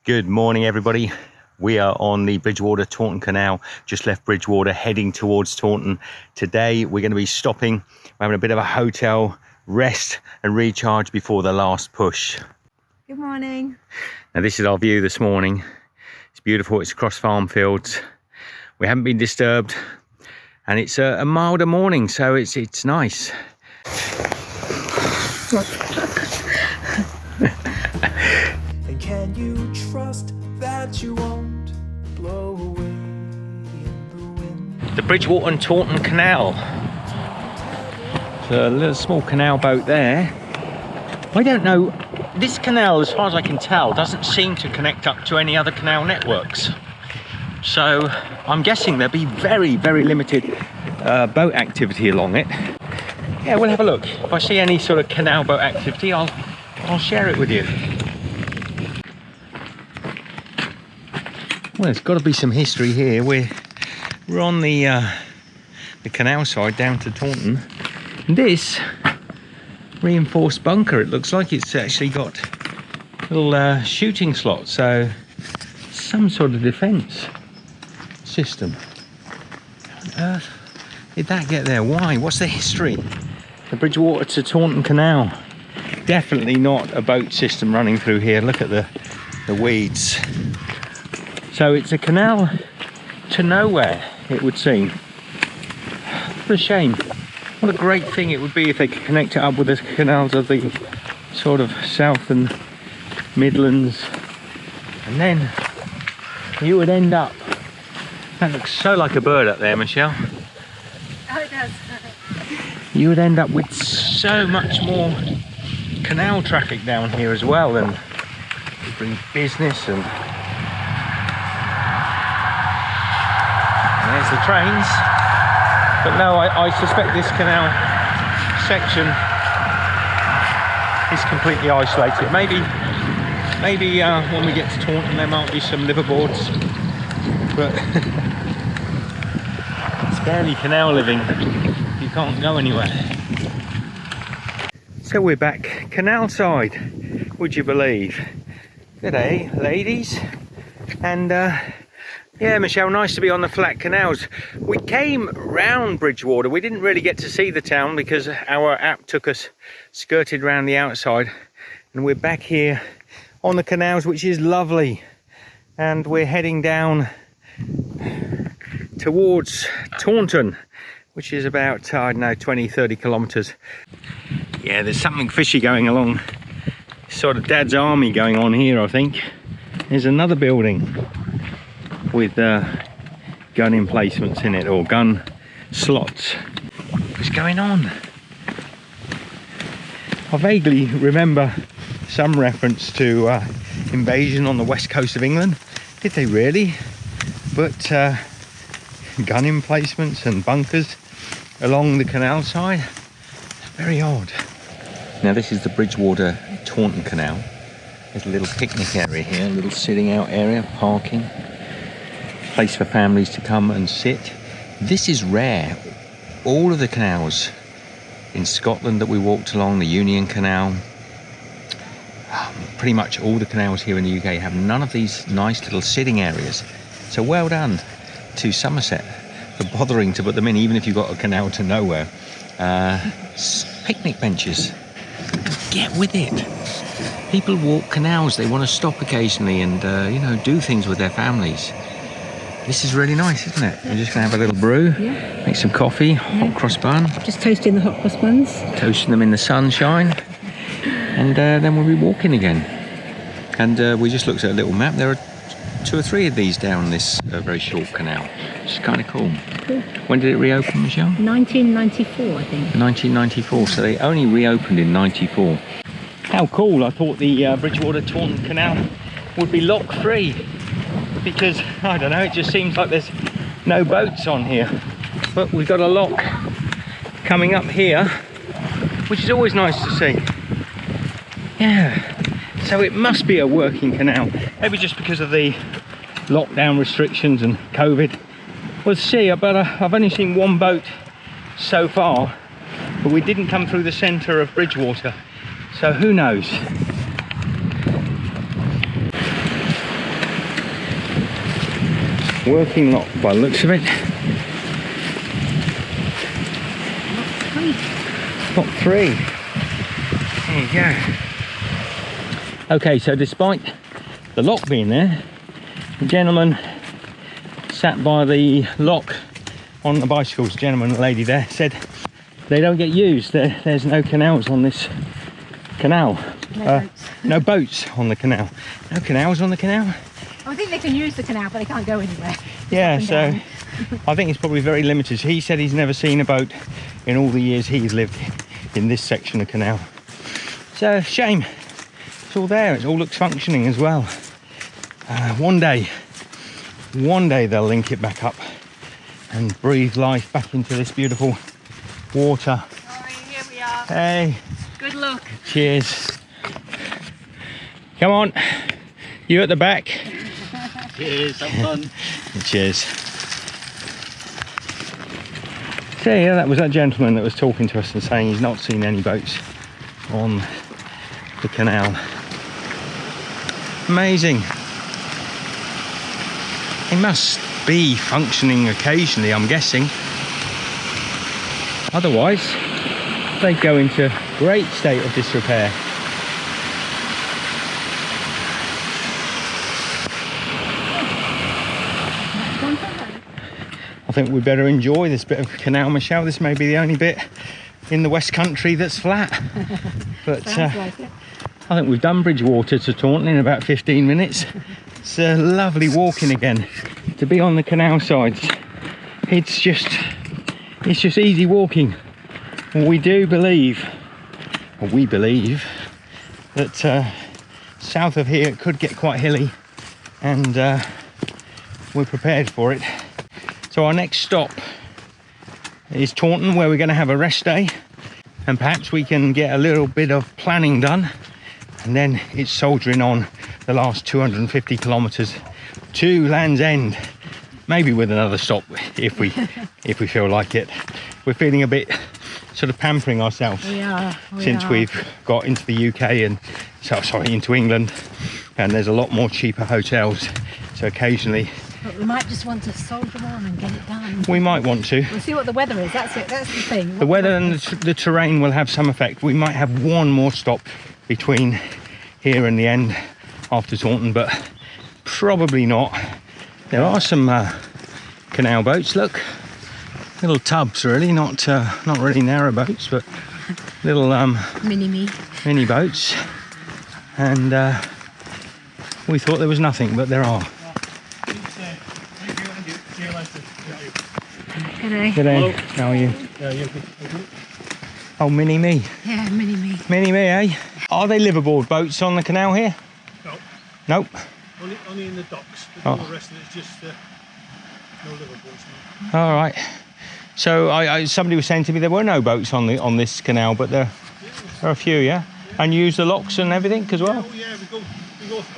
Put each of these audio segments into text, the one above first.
Good morning, everybody. We are on the Bridgewater Taunton Canal, just left Bridgewater, heading towards Taunton. Today, we're going to be stopping. We're having a bit of a hotel rest and recharge before the last push. Good morning. Now, this is our view this morning. It's beautiful. It's across farm fields. We haven't been disturbed, and it's a milder morning, so it's nice. And can you trust that you won't blow away in the wind? The Bridgewater Taunton Canal. There's a little small canal boat there. I don't know, this canal, as far as I can tell, doesn't seem to connect up to any other canal networks. So I'm guessing there'll be very, very limited boat activity along it. Yeah, we'll have a look. If I see any sort of canal boat activity, I'll share it with you. Well, there's got to be some history here. We're on the canal side down to Taunton. And this reinforced bunker, it looks like it's actually got little shooting slots, so some sort of defence system. How on earth did that get there? Why? What's the history? The Bridgewater to Taunton Canal. Definitely not a boat system running through here. Look at the weeds. So it's a canal to nowhere, it would seem. What a shame. What a great thing it would be if they could connect it up with the canals of the sort of South and Midlands. And then you would end up... That looks so like a bird up there, Michelle. Oh, it does. You would end up with so much more canal traffic down here as well, and it brings business and... There's the trains, but no, I suspect this canal section is completely isolated. Maybe when we get to Taunton there might be some liveaboards, but it's barely canal living. You can't go anywhere. So we're back canal side, would you believe? Good day, ladies, and yeah, Michelle, nice to be on the flat canals. We came round Bridgewater. We didn't really get to see the town because our app took us, skirted around the outside. And we're back here on the canals, which is lovely. And we're heading down towards Taunton, which is about, I don't know, 20, 30 kilometres. Yeah, there's something fishy going along. Sort of Dad's Army going on here, I think. There's another building with gun emplacements in it, or gun slots. What's going on? I vaguely remember some reference to invasion on the west coast of England. Did they really? But gun emplacements and bunkers along the canal side, very odd. Now this is the Bridgewater Taunton Canal. There's a little picnic area here, a little sitting out area, parking. Place for families to come and sit. This is rare. All of the canals in Scotland that we walked along, the Union Canal, pretty much all the canals here in the UK have none of these nice little sitting areas. So well done to Somerset for bothering to put them in, even if you've got a canal to nowhere. Picnic benches. Get with it. People walk canals. They want to stop occasionally and you know, do things with their families. This is really nice, isn't it? We're just going to have a little brew, make some coffee, hot cross bun. Just toasting the hot cross buns. Toasting them in the sunshine. And then we'll be walking again. And we just looked at a little map. There are 2 or 3 of these down this very short canal, which is kind of cool. Cool. When did it reopen, Michelle? 1994, I think. 1994, so they only reopened in 94. How cool. I thought the Bridgewater Taunton Canal would be lock-free. Because, I don't know, it just seems like there's no boats on here. But we've got a lock coming up here, which is always nice to see. Yeah, so it must be a working canal. Maybe just because of the lockdown restrictions and COVID. We'll see, but I've only seen one boat so far. But we didn't come through the centre of Bridgewater. So who knows? Working lock by the looks of it. Lock 3. There you go. Okay, so despite the lock being there, the gentleman sat by the lock on the bicycles, the gentleman and lady there, said they don't get used. There's no canals on this canal. No boats on the canal. No canals on the canal? I think they can use the canal, but they can't go anywhere. Yeah, so I think it's probably very limited. He said he's never seen a boat in all the years he's lived in this section of canal. So, shame. It's all there. It all looks functioning as well. One day they'll link it back up and breathe life back into this beautiful water. Sorry, here we are. Hey. Good luck. Cheers. Come on. You at the back. Cheers, have fun. Cheers. So yeah, that was that gentleman that was talking to us and saying he's not seen any boats on the canal. Amazing. They must be functioning occasionally, I'm guessing. Otherwise, they'd go into great state of disrepair. I think we better enjoy this bit of canal, Michelle. This may be the only bit in the West Country that's flat. But Like it. I think we've done Bridgewater to Taunton in about 15 minutes. It's lovely walking again. To be on the canal sides, it's just easy walking. We do believe, or we believe, that south of here it could get quite hilly, and we're prepared for it. So our next stop is Taunton, where we're going to have a rest day, and perhaps we can get a little bit of planning done, and then it's soldiering on the last 250 kilometres to Land's End, maybe with another stop if we feel like it. We're feeling a bit sort of pampering ourselves since we've got into the UK and into England, and there's a lot more cheaper hotels, so occasionally But we might just want to soldier on and get it done. we might want to. We'll see what the weather is. That's it. That's the thing. The weather and the terrain will have some effect. We might have one more stop between here and the end after Taunton, but probably not. There are some canal boats. Look, little tubs, really, not really narrow boats, but little mini boats. And we thought there was nothing, but there are. G'day. G'day. How are you? Oh, mini me. Yeah, mini me. Mini me, eh? Are they liveaboard boats on the canal here? No. Nope. Only in the docks, but all the rest of it's just no liveaboards. No. All right. So somebody was saying to me there were no boats on this canal, but there are a few, yeah? And you use the locks and everything as well? Oh yeah, we go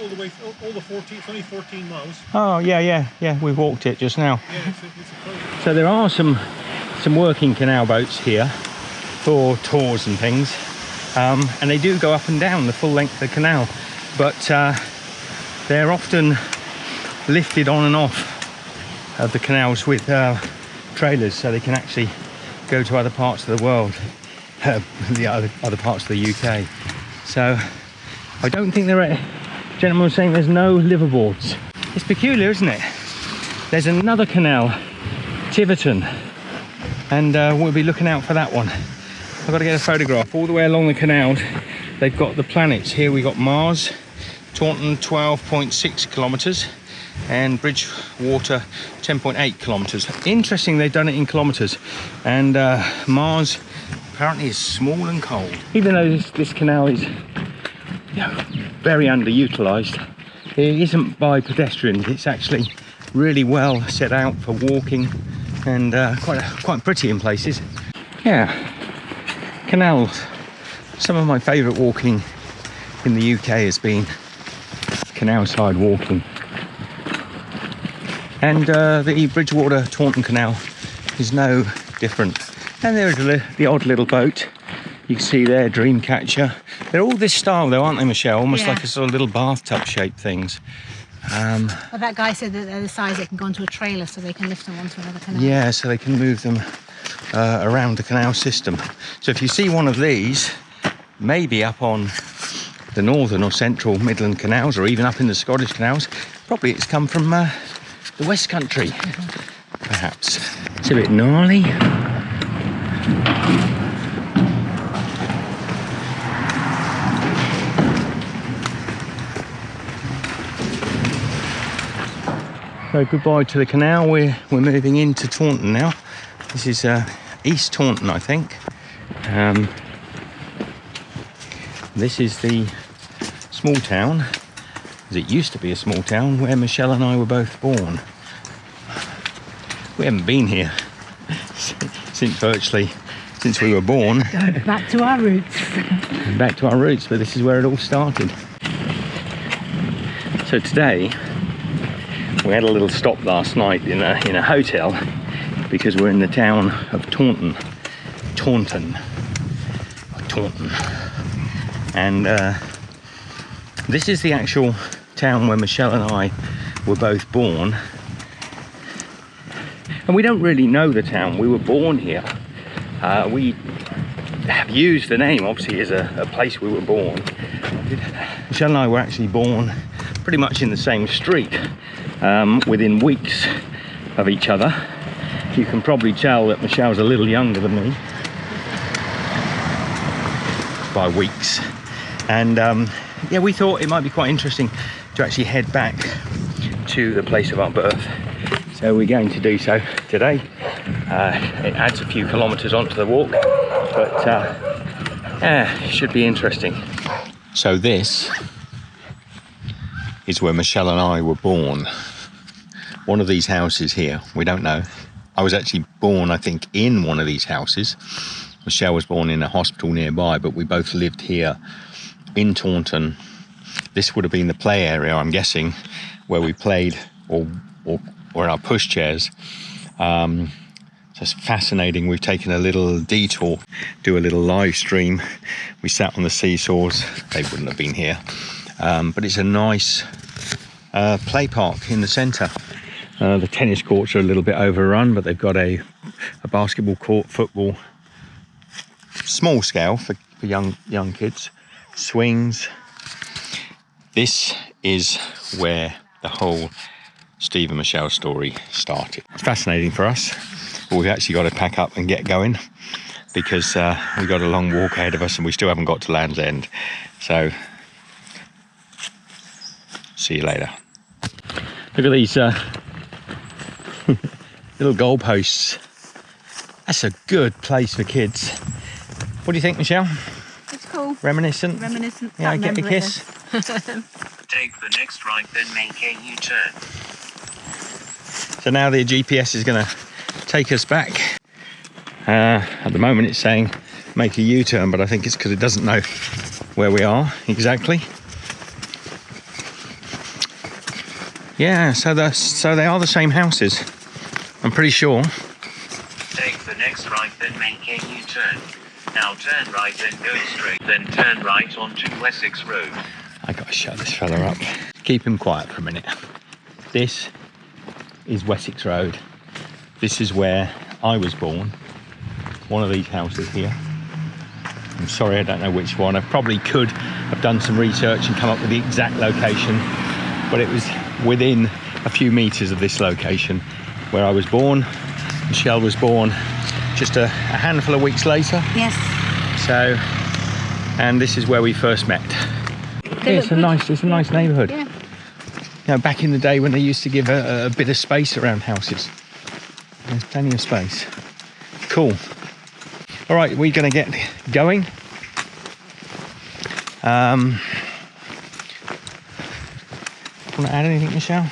all the way, all the 14, it's only 14 miles. Oh yeah, we've walked it just now. Yeah, it's a project. So there are some working canal boats here for tours and things, and they do go up and down the full length of the canal, but they're often lifted on and off of the canals with trailers, so they can actually go to other parts of the world, the other parts of the UK. So I don't think there are. Gentleman was saying there's no liveaboards. It's peculiar, isn't it? There's another canal, Tiverton, and we'll be looking out for that one. I've got to get a photograph. All the way along the canal, they've got the planets. Here we got Mars, Taunton 12.6 kilometres, and Bridgewater 10.8 kilometres. Interesting, they've done it in kilometres, and Mars apparently is small and cold. Even though this canal is very underutilised, it isn't by pedestrians. It's actually really well set out for walking, and quite pretty in places. Yeah, canals. Some of my favourite walking in the UK has been canal side walking, and the Bridgewater Taunton Canal is no different. And there is the odd little boat you can see there, Dreamcatcher. They're all this style though, aren't they, Michelle? Almost like a sort of little bathtub shaped things. Well, that guy said that they're the size that can go onto a trailer, so they can lift them onto another canal. Yeah, so they can move them around the canal system. So if you see one of these, maybe up on the northern or central Midland canals, or even up in the Scottish canals, probably it's come from the West Country, perhaps. It's a bit gnarly. So goodbye to the canal. We're moving into Taunton now. This is East Taunton, I think. This is the small town, as it used to be a small town, where Michelle and I were both born. We haven't been here since we were born. Going back to our roots. Back to our roots, but this is where it all started. So today, we had a little stop last night in a hotel, because we're in the town of Taunton. And this is the actual town where Michelle and I were both born. And we don't really know the town. We were born here. We have used the name, obviously, as a place we were born. Michelle and I were actually born pretty much in the same street, within weeks of each other. You can probably tell that Michelle's a little younger than me by weeks. And yeah, we thought it might be quite interesting to actually head back to the place of our birth. So we're going to do so today. It adds a few kilometres onto the walk, but yeah, it should be interesting. So this is where Michelle and I were born. One of these houses here, we don't know. I was actually born, I think, in one of these houses. Michelle was born in a hospital nearby, but we both lived here in Taunton. This would have been the play area, I'm guessing, where we played, or in our pushchairs. So it's fascinating. We've taken a little detour, do a little live stream. We sat on the seesaws. They wouldn't have been here. But it's a nice play park in the centre. The tennis courts are a little bit overrun, but they've got a basketball court, football, small scale for young kids, swings. This is where the whole Steve and Michelle story started. It's fascinating for us, but we've actually got to pack up and get going, because we've got a long walk ahead of us and we still haven't got to Land's End. So see you later. Look at these little goalposts. That's a good place for kids. What do you think, Michelle? It's cool. Reminiscent? Reminiscent. Yeah, get a kiss. Take the next right, then make a U-turn. So now the GPS is going to take us back. At the moment it's saying make a U-turn, but I think it's because it doesn't know where we are exactly. Yeah, so they are the same houses, I'm pretty sure. Take the next right, then make a U-turn. Now turn right, then go straight, then turn right onto Wessex Road. I gotta shut this fella up. Keep him quiet for a minute. This is Wessex Road. This is where I was born. One of these houses here. I'm sorry, I don't know which one. I probably could have done some research and come up with the exact location, but it was within a few meters of this location where I was born. Michelle was born just a handful of weeks later. Yes. So, and this is where we first met. Yeah, it's a nice neighbourhood. Yeah. You know, back in the day when they used to give a bit of space around houses. There's plenty of space. Cool. All right, we're going to get going. Want to add anything, Michelle?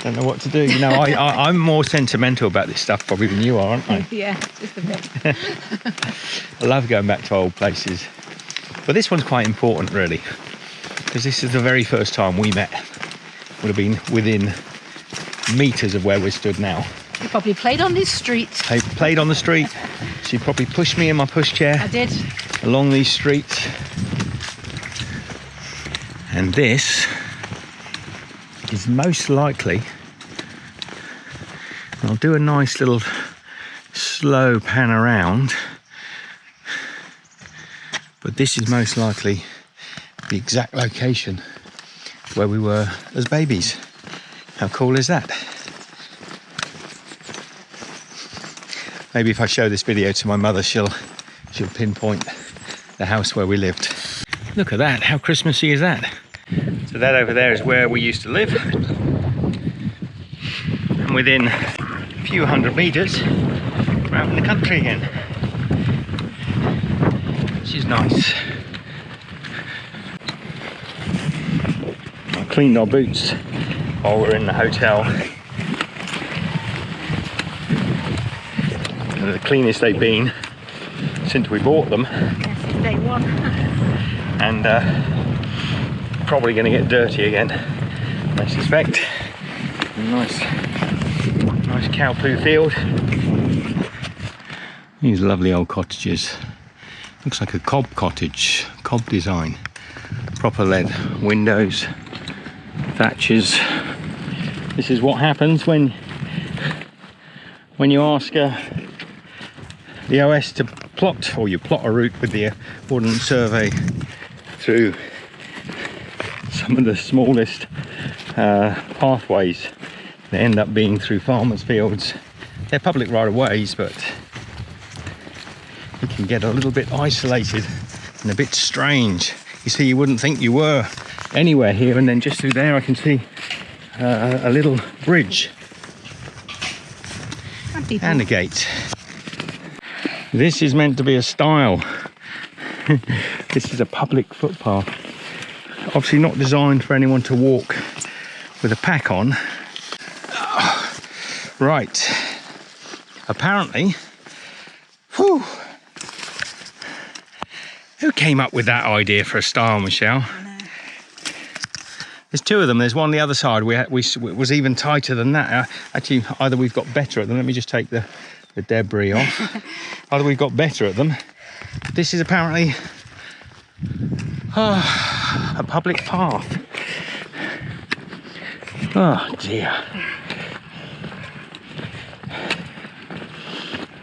Don't know what to do. You know, I'm more sentimental about this stuff probably than you are, aren't I? Yeah, just a bit. I love going back to old places. But this one's quite important, really, because this is the very first time we met. Would have been within meters of where we stood now. You probably played on this street. I played on the street. She probably pushed me in my pushchair. I did. Along these streets. And this is most likely, and I'll do a nice little slow pan around, but this is most likely the exact location where we were as babies. How cool is that? Maybe if I show this video to my mother, she'll pinpoint the house where we lived. Look at that, how Christmassy is that? So that over there is where we used to live. And within a few hundred meters, we're out in the country again. Which is nice. I cleaned our boots while we were in the hotel. And the cleanest they've been since we bought them. Yes, it's day one. And probably going to get dirty again, I suspect. Nice cow poo field. These lovely old cottages. Looks like a cob cottage, cob design. Proper lead windows, thatches. This is what happens when you ask the OS to plot, or you plot a route with the Ordnance Survey through some of the smallest pathways. They end up being through farmers' fields. They're public right-of-ways, but it can get a little bit isolated and a bit strange. You see, you wouldn't think you were anywhere here, and then just through there I can see a little bridge and a gate. This is meant to be a stile. This is a public footpath. Obviously not designed for anyone to walk with a pack on. Right. Apparently, whew, who came up with that idea for a stile, Michelle? There's two of them. There's one on the other side. It was even tighter than that. Actually, either we've got better at them. Let me just take the debris off. Either we've got better at them. This is apparently a public path. Oh dear.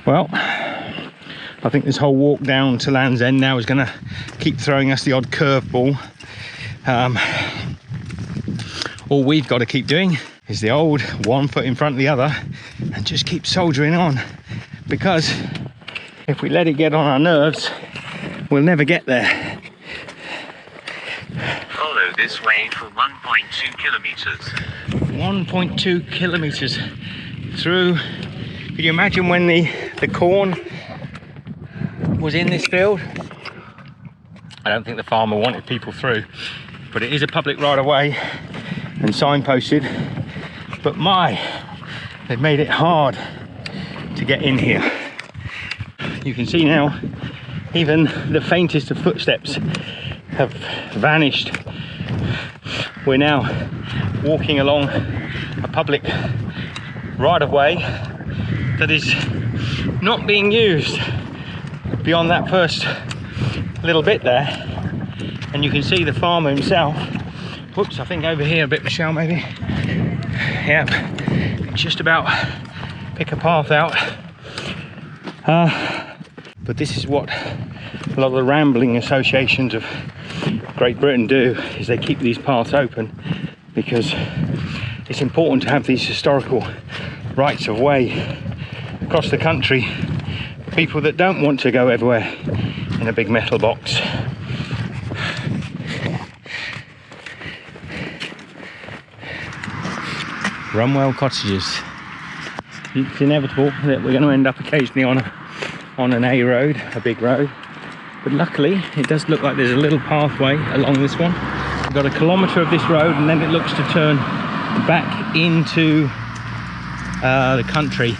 Well, I think this whole walk down to Land's End now is going to keep throwing us the odd curveball. All we've got to keep doing is the old one foot in front of the other and just keep soldiering on, because if we let it get on our nerves, we'll never get there. Follow this way for 1.2 kilometers. 1.2 kilometers through. Can you imagine when the corn was in this field? I don't think the farmer wanted people through, but it is a public right of way and signposted. But my, they've made it hard to get in here. You can see now, even the faintest of footsteps have vanished. We're now walking along a public right of way that is not being used beyond that first little bit there. And you can see the farmer himself. Whoops, I think over here a bit, Michelle, maybe. Yep, just about pick a path out. But this is what a lot of the rambling associations of Great Britain do, is they keep these paths open, because it's important to have these historical rights of way across the country for people that don't want to go everywhere in a big metal box. Rumwell Cottages. It's inevitable that we're going to end up occasionally on an A road, a big road, but luckily it does look like there's a little pathway along this one. We've got a kilometre of this road, and then it looks to turn back into the country.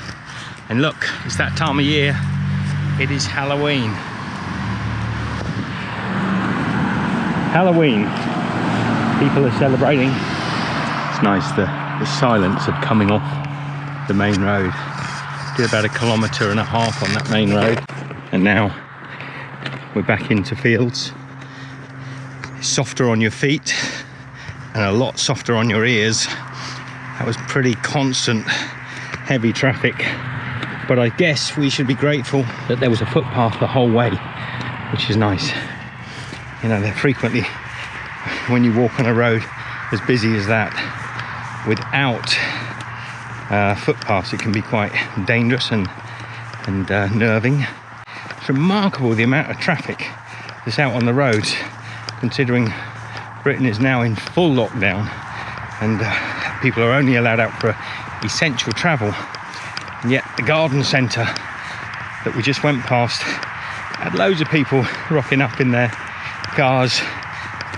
And look, it's that time of year. It is Halloween. Halloween. People are celebrating. It's nice, the silence of coming off the main road. Did about 1.5 kilometres on that main road, and now we're back into fields. It's softer on your feet, and a lot softer on your ears. That was pretty constant, heavy traffic. But I guess we should be grateful that there was a footpath the whole way, which is nice. You know, they're frequently, when you walk on a road as busy as that, without footpaths, it can be quite dangerous and nerving. It's remarkable the amount of traffic that's out on the roads, considering Britain is now in full lockdown and people are only allowed out for essential travel. And yet the garden centre that we just went past had loads of people rocking up in their cars,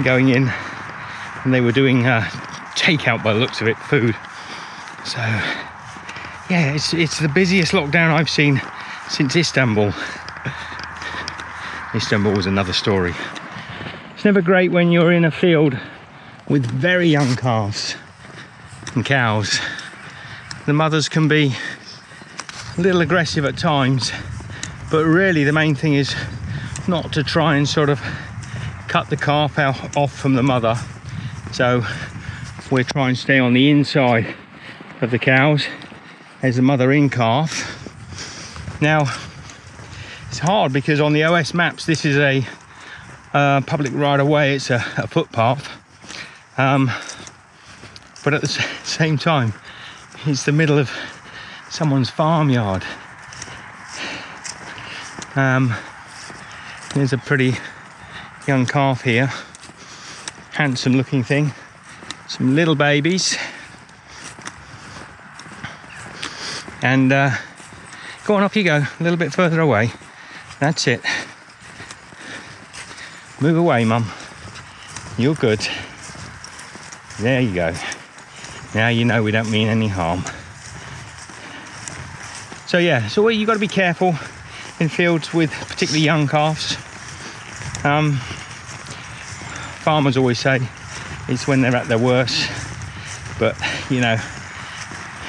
going in, and they were doing takeout by the looks of it, food. So yeah, it's the busiest lockdown I've seen since Istanbul. Istanbul was another story. It's never great when you're in a field with very young calves and cows. The mothers can be a little aggressive at times, but really the main thing is not to try and sort of cut the calf off from the mother. So we're trying to stay on the inside of the cows. There's the mother in calf. Now it's hard because on the OS maps this is a public right of way, it's a footpath, but at the same time it's the middle of someone's farmyard. There's a pretty young calf here, handsome looking thing, some little babies, and go on, off you go, a little bit further away. That's it. Move away, Mum. You're good. There you go. Now you know we don't mean any harm. So yeah, so you've got to be careful in fields with particularly young calves. Farmers always say it's when they're at their worst, but you know,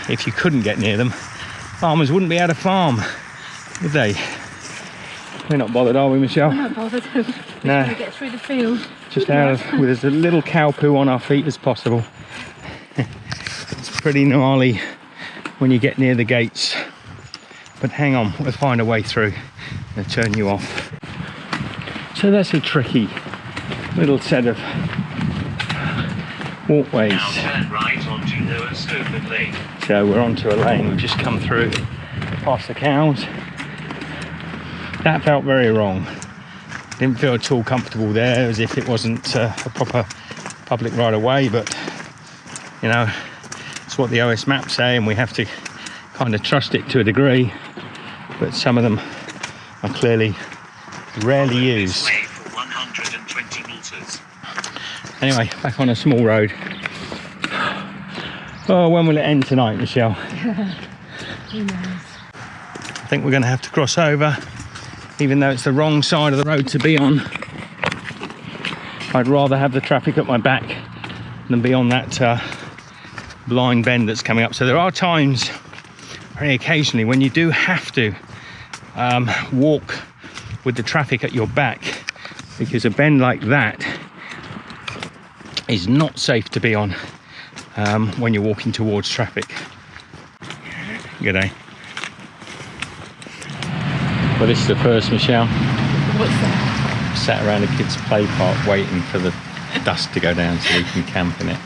if you couldn't get near them, farmers wouldn't be able to farm, would they? We're not bothered, are we, Michelle? We're not bothered. We're No. trying to get through the field. Just out of, with as little cow poo on our feet as possible. It's pretty gnarly when you get near the gates. But hang on, we'll find a way through and turn you off. So that's a tricky little set of walkways. Now turn right onto Lower Stopford Lane. So we're onto a lane, we've just come through past the cows. That felt very wrong. Didn't feel at all comfortable there, as if it wasn't a proper public right of way, but you know, it's what the OS maps say and we have to kind of trust it to a degree, but some of them are clearly rarely used. This way for 120 meters. Anyway, back on a small road. Oh, when will it end tonight, Michelle? Who knows? I think we're going to have to cross over, even though it's the wrong side of the road to be on. I'd rather have the traffic at my back than be on that blind bend that's coming up. So there are times, very occasionally, when you do have to walk with the traffic at your back, because a bend like that is not safe to be on when you're walking towards traffic. G'day. Well, this is the first, Michelle. What's that? Sat around a kid's play park waiting for the dust to go down so we can camp in it.